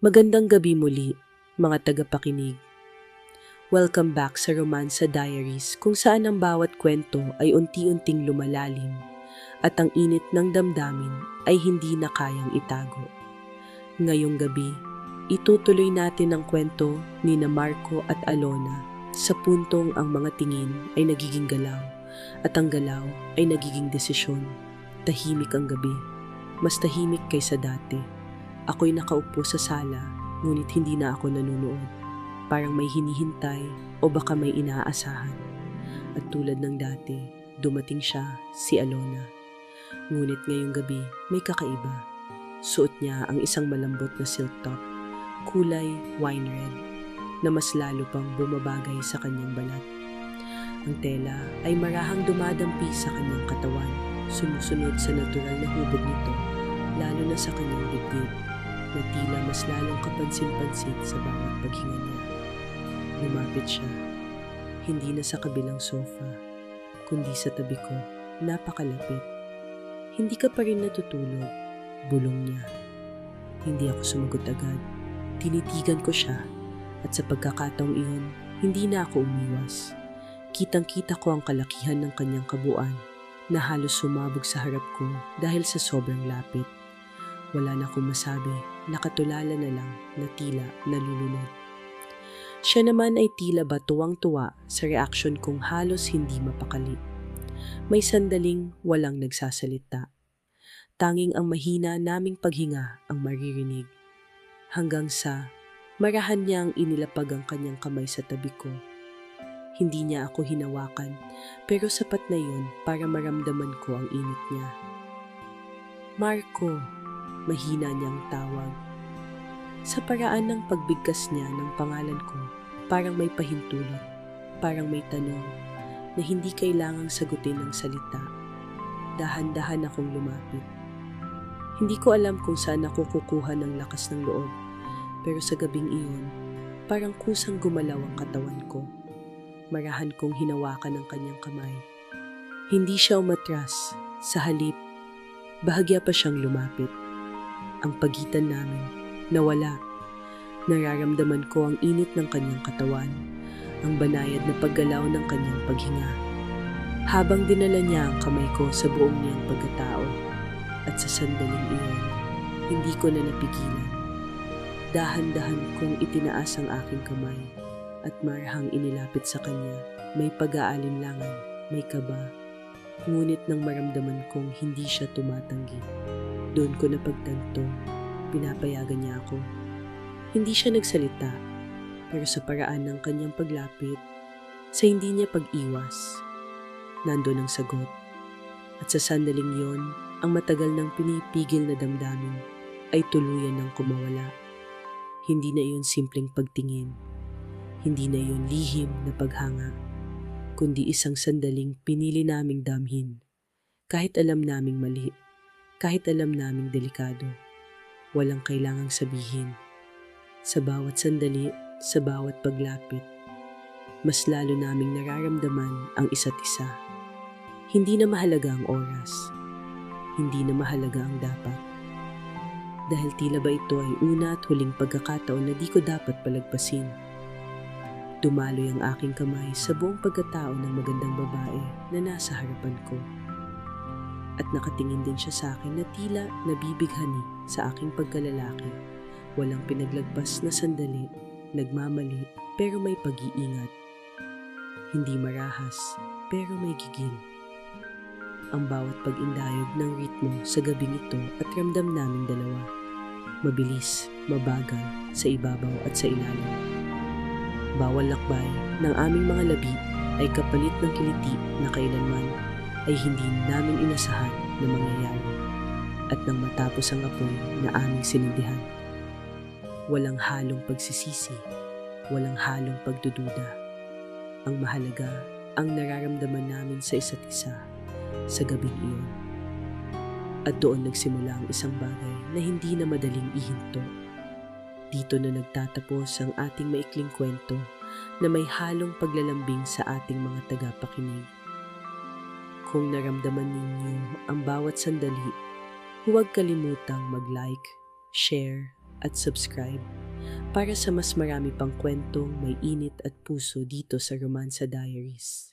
Magandang gabi muli, mga tagapakinig. Welcome back sa Romansa Diaries kung saan ang bawat kwento ay unti-unting lumalalim at ang init ng damdamin ay hindi na kayang itago. Ngayong gabi, itutuloy natin ang kwento ni na Marco at Alona sa puntong ang mga tingin ay nagiging galaw at ang galaw ay nagiging desisyon. Tahimik ang gabi, mas tahimik kaysa dati. Ako'y nakaupo sa sala, ngunit hindi na ako nanunood. Parang may hinihintay o baka may inaasahan. At tulad ng dati, dumating siya, si Alona. Ngunit ngayong gabi, may kakaiba. Suot niya ang isang malambot na silk top, kulay wine red, na mas lalo pang bumabagay sa kanyang balat. Ang tela ay marahang dumadampi sa kanyang katawan, sumusunod sa natural na hubog nito, lalo na sa kanyang dibdib, na tila mas lalong kapansin-pansin sa bawat paghinga niya. Lumapit siya, hindi na sa kabilang sofa, kundi sa tabi ko, napakalapit. Hindi ka pa rin natutulog, bulong niya. Hindi ako sumagot agad, tinitigan ko siya, at sa pagkakataong iyon, hindi na ako umiwas. Kitang-kita ko ang kalakihan ng kanyang kabuuan, na halos sumabog sa harap ko dahil sa sobrang lapit. Wala na akong masabi, nakatulala na lang na tila nalulunod. Siya naman ay tila ba tuwang-tuwa sa reaksyon kong halos hindi mapakali. May sandaling walang nagsasalita. Tanging ang mahina naming paghinga ang maririnig. Hanggang sa marahan niyang inilapag ang kanyang kamay sa tabi ko. Hindi niya ako hinawakan, pero sapat na yun para maramdaman ko ang init niya. Marco, mahina niyang tawag. Sa paraan ng pagbigkas niya ng pangalan ko, parang may pahintulot, parang may tanong na hindi kailangang sagutin ng salita. Dahan-dahan akong lumapit. Hindi ko alam kung saan ako kukuha ng lakas ng loob, pero sa gabing iyon, parang kusang gumalaw ang katawan ko. Marahan kong hinawakan ang kanyang kamay. Hindi siya umatras, sa halip, bahagya pa siyang lumapit. Ang pagitan namin, nawala. Nararamdaman ko ang init ng kanyang katawan, ang banayad na paggalaw ng kanyang paghinga. Habang dinala niya ang kamay ko sa buong niyang pagkatao, at sa sandaling iyon, hindi ko na napigilan. Dahan-dahan kong itinaas ang aking kamay, at marahang inilapit sa kanya, may pag-aalinlangan, may kaba. Ngunit nang maramdaman kong hindi siya tumatanggi, doon ko napagtanto, pinapayagan niya ako. Hindi siya nagsalita, pero sa paraan ng kanyang paglapit, sa hindi niya pag-iwas, nandoon ang sagot. At sa sandaling yon, ang matagal ng pinipigil na damdamin ay tuluyan ng kumawala. Hindi na iyon simpleng pagtingin, hindi na iyon lihim na paghanga, kundi isang sandaling pinili naming damhin. Kahit alam naming mali, kahit alam naming delikado, walang kailangang sabihin. Sa bawat sandali, sa bawat paglapit, mas lalo naming nararamdaman ang isa't isa. Hindi na mahalaga ang oras, hindi na mahalaga ang dapat. Dahil tila ba ito ay una at huling pagkakataon na di ko dapat palagpasin. Dumaloy ang aking kamay sa buong pagkatao ng magandang babae na nasa harapan ko. At nakatingin din siya sa akin na tila nabibighani sa aking pagkalalaki. Walang pinaglagpas na sandali, nagmamali pero may pag-iingat. Hindi marahas pero may gigil. Ang bawat pag-indayog ng ritmo sa gabing ito at ramdam naming dalawa. Mabilis, mabagal, sa ibabaw at sa ilalim. Bawal lakbay ng aming mga labi ay kapalit ng kiliti na kailanman ay hindi namin inasahan na mangyayari. At nang matapos ang apoy na aming sinindihan, walang halong pagsisisi, walang halong pagdududa. Ang mahalaga, ang nararamdaman namin sa isa't isa sa gabing iyon. At doon nagsimula ang isang bagay na hindi na madaling ihinto. Dito na nagtatapos ang ating maikling kwento na may halong paglalambing sa ating mga tagapakinig. Kung naramdaman ninyo ang bawat sandali, huwag kalimutang mag-like, share, at subscribe para sa mas marami pang kwentong may init at puso dito sa Romansa Diaries.